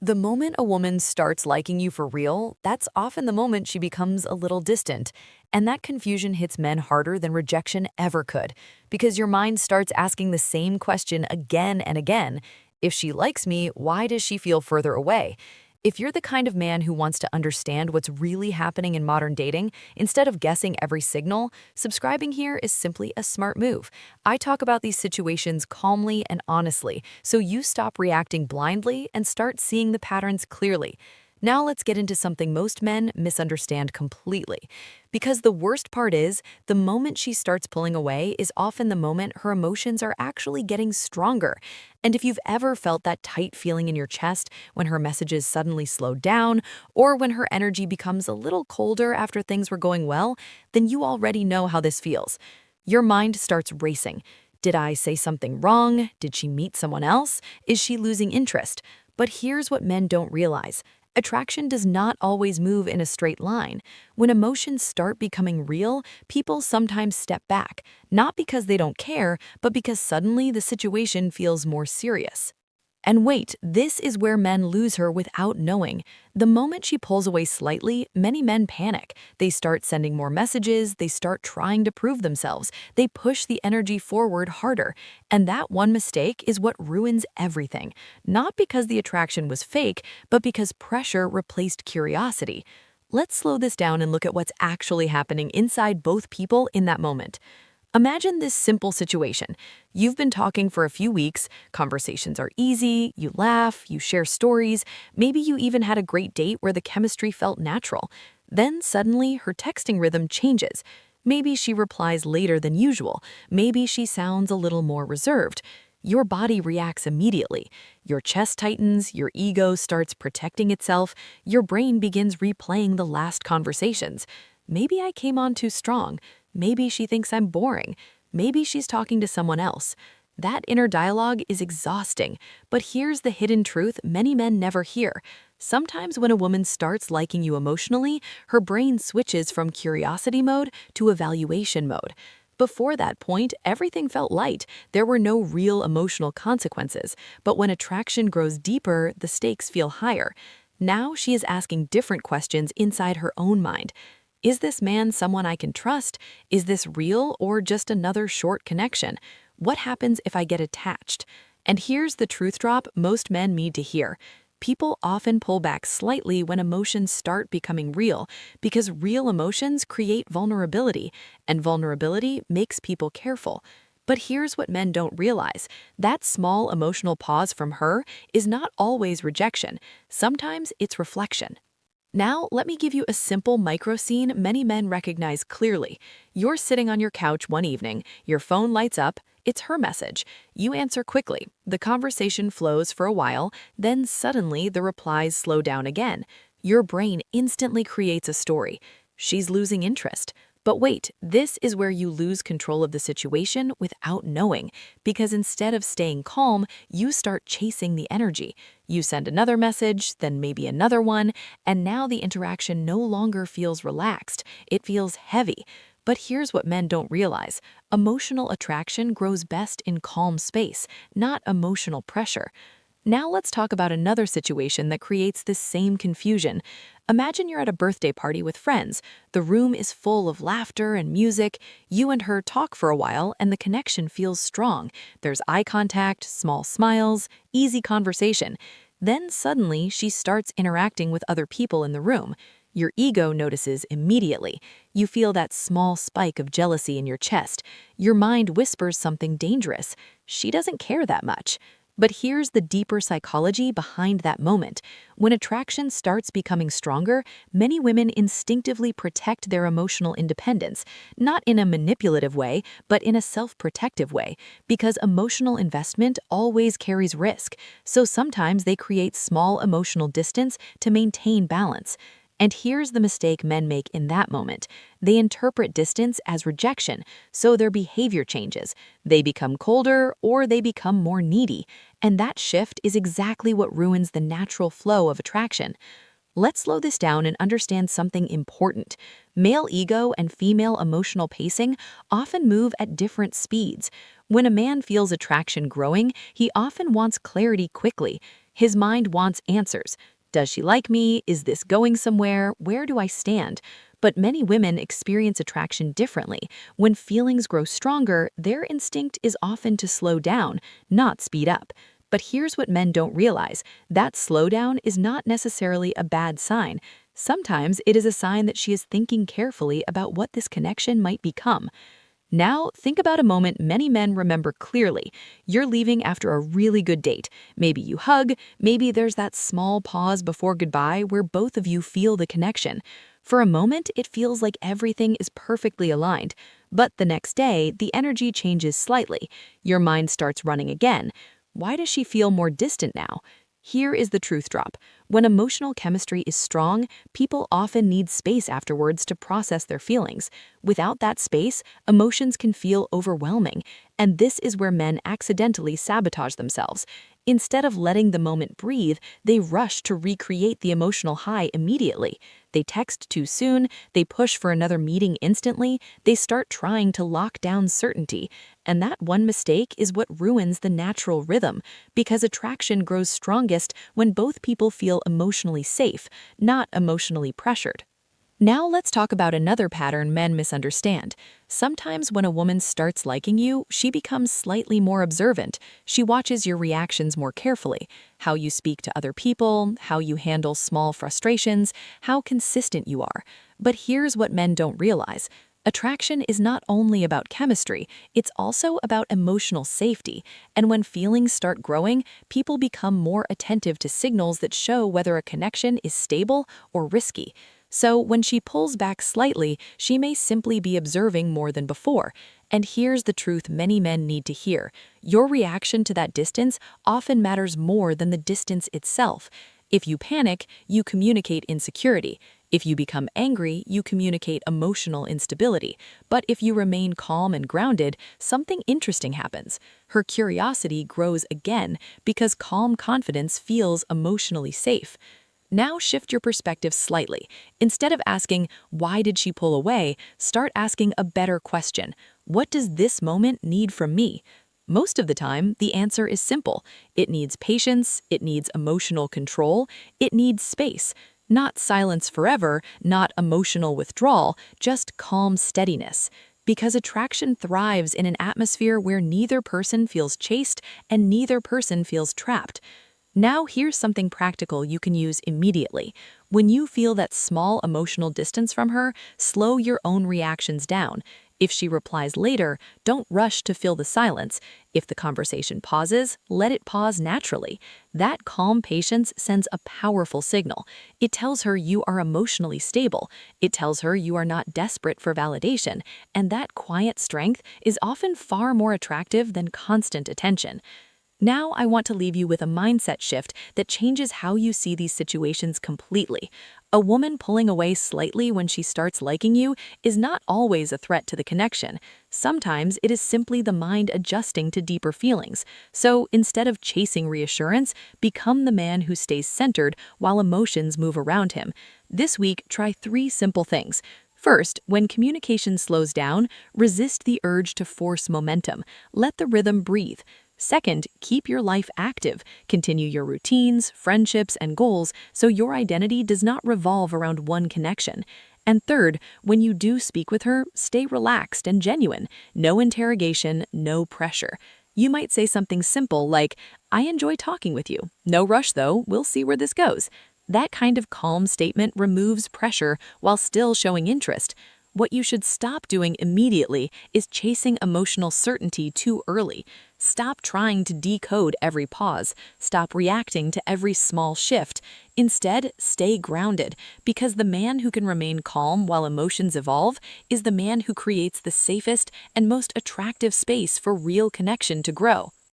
The moment a woman starts liking you for real, that's often the moment she becomes a little distant. And that confusion hits men harder than rejection ever could, because your mind starts asking the same question again and again. If she likes me, why does she feel further away? If you're the kind of man who wants to understand what's really happening in modern dating, instead of guessing every signal, subscribing here is simply a smart move. I talk about these situations calmly and honestly, so you stop reacting blindly and start seeing the patterns clearly. Now let's get into something most men misunderstand completely. Because the worst part is, the moment she starts pulling away is often the moment her emotions are actually getting stronger. And if you've ever felt that tight feeling in your chest when her messages suddenly slow down, or when her energy becomes a little colder after things were going well, then you already know how this feels. Your mind starts racing. Did I say something wrong? Did she meet someone else? Is she losing interest? But here's what men don't realize. Attraction does not always move in a straight line. When emotions start becoming real, people sometimes step back, not because they don't care, but because suddenly the situation feels more serious. And wait, this is where men lose her without knowing. The moment she pulls away slightly, many men panic. They start sending more messages, they start trying to prove themselves, they push the energy forward harder. And that one mistake is what ruins everything. Not because the attraction was fake, but because pressure replaced curiosity. Let's slow this down and look at what's actually happening inside both people in that moment. Imagine this simple situation. You've been talking for a few weeks, conversations are easy, you laugh, you share stories, maybe you even had a great date where the chemistry felt natural. Then suddenly her texting rhythm changes. Maybe she replies later than usual, maybe she sounds a little more reserved. Your body reacts immediately. Your chest tightens, your ego starts protecting itself, your brain begins replaying the last conversations. Maybe I came on too strong. Maybe she thinks I'm boring. Maybe she's talking to someone else. That inner dialogue is exhausting, but here's the hidden truth many men never hear. Sometimes when a woman starts liking you emotionally, her brain switches from curiosity mode to evaluation mode. Before that point, everything felt light. There were no real emotional consequences. But when attraction grows deeper, the stakes feel higher. Now she is asking different questions inside her own mind. Is this man someone I can trust? Is this real or just another short connection? What happens if I get attached? And here's the truth drop most men need to hear. People often pull back slightly when emotions start becoming real because real emotions create vulnerability, and vulnerability makes people careful. But here's what men don't realize. That small emotional pause from her is not always rejection. Sometimes it's reflection. Now, let me give you a simple micro scene many men recognize clearly. You're sitting on your couch one evening, your phone lights up, it's her message. You answer quickly. The conversation flows for a while, then suddenly the replies slow down again. Your brain instantly creates a story. She's losing interest. But wait, this is where you lose control of the situation without knowing, because instead of staying calm, you start chasing the energy. You send another message, then maybe another one, and now the interaction no longer feels relaxed, it feels heavy. But here's what men don't realize. Emotional attraction grows best in calm space, not emotional pressure. Now let's talk about another situation that creates this same confusion. Imagine you're at a birthday party with friends. The room is full of laughter and music. You and her talk for a while, and the connection feels strong. There's eye contact, small smiles, easy conversation. Then suddenly, she starts interacting with other people in the room. Your ego notices immediately. You feel that small spike of jealousy in your chest. Your mind whispers something dangerous. She doesn't care that much. But here's the deeper psychology behind that moment. When attraction starts becoming stronger, many women instinctively protect their emotional independence, not in a manipulative way, but in a self-protective way, because emotional investment always carries risk. So sometimes they create small emotional distance to maintain balance. And here's the mistake men make in that moment. They interpret distance as rejection, so their behavior changes. They become colder or they become more needy. And that shift is exactly what ruins the natural flow of attraction. Let's slow this down and understand something important. Male ego and female emotional pacing often move at different speeds. When a man feels attraction growing, he often wants clarity quickly. His mind wants answers. Does she like me? Is this going somewhere? Where do I stand? But many women experience attraction differently. When feelings grow stronger, their instinct is often to slow down, not speed up. But here's what men don't realize: that slowdown is not necessarily a bad sign. Sometimes it is a sign that she is thinking carefully about what this connection might become. Now, think about a moment many men remember clearly. You're leaving after a really good date. Maybe you hug, maybe there's that small pause before goodbye where both of you feel the connection. For a moment, it feels like everything is perfectly aligned. But the next day, the energy changes slightly. Your mind starts running again. Why does she feel more distant now? Here is the truth drop. When emotional chemistry is strong, people often need space afterwards to process their feelings. Without that space, emotions can feel overwhelming, and this is where men accidentally sabotage themselves. Instead of letting the moment breathe, they rush to recreate the emotional high immediately. They text too soon, they push for another meeting instantly, they start trying to lock down certainty. And that one mistake is what ruins the natural rhythm, because attraction grows strongest when both people feel emotionally safe, not emotionally pressured. Now let's talk about another pattern men misunderstand. Sometimes when a woman starts liking you, she becomes slightly more observant. She watches your reactions more carefully: how you speak to other people, how you handle small frustrations, how consistent you are. But here's what men don't realize. Attraction is not only about chemistry, it's also about emotional safety. And when feelings start growing, people become more attentive to signals that show whether a connection is stable or risky. So when she pulls back slightly, she may simply be observing more than before. And here's the truth many men need to hear: your reaction to that distance often matters more than the distance itself. If you panic, you communicate insecurity. If you become angry, you communicate emotional instability. But if you remain calm and grounded, something interesting happens. Her curiosity grows again because calm confidence feels emotionally safe. Now shift your perspective slightly. Instead of asking, "Why did she pull away?" start asking a better question: "What does this moment need from me?" Most of the time, the answer is simple. It needs patience, it needs emotional control, it needs space. Not silence forever, not emotional withdrawal, just calm steadiness. Because attraction thrives in an atmosphere where neither person feels chased and neither person feels trapped. Now here's something practical you can use immediately. When you feel that small emotional distance from her, slow your own reactions down. If she replies later, don't rush to fill the silence. If the conversation pauses, let it pause naturally. That calm patience sends a powerful signal. It tells her you are emotionally stable. It tells her you are not desperate for validation. And that quiet strength is often far more attractive than constant attention. Now I want to leave you with a mindset shift that changes how you see these situations completely. A woman pulling away slightly when she starts liking you is not always a threat to the connection. Sometimes it is simply the mind adjusting to deeper feelings. So instead of chasing reassurance, become the man who stays centered while emotions move around him. This week, try 3 simple things. First, when communication slows down, resist the urge to force momentum. Let the rhythm breathe. Second, keep your life active. Continue your routines, friendships, and goals so your identity does not revolve around one connection. And third, when you do speak with her, stay relaxed and genuine. No interrogation, no pressure. You might say something simple like, "I enjoy talking with you. No rush though, we'll see where this goes." That kind of calm statement removes pressure while still showing interest. What you should stop doing immediately is chasing emotional certainty too early. Stop trying to decode every pause. Stop reacting to every small shift. Instead, stay grounded, because the man who can remain calm while emotions evolve is the man who creates the safest and most attractive space for real connection to grow.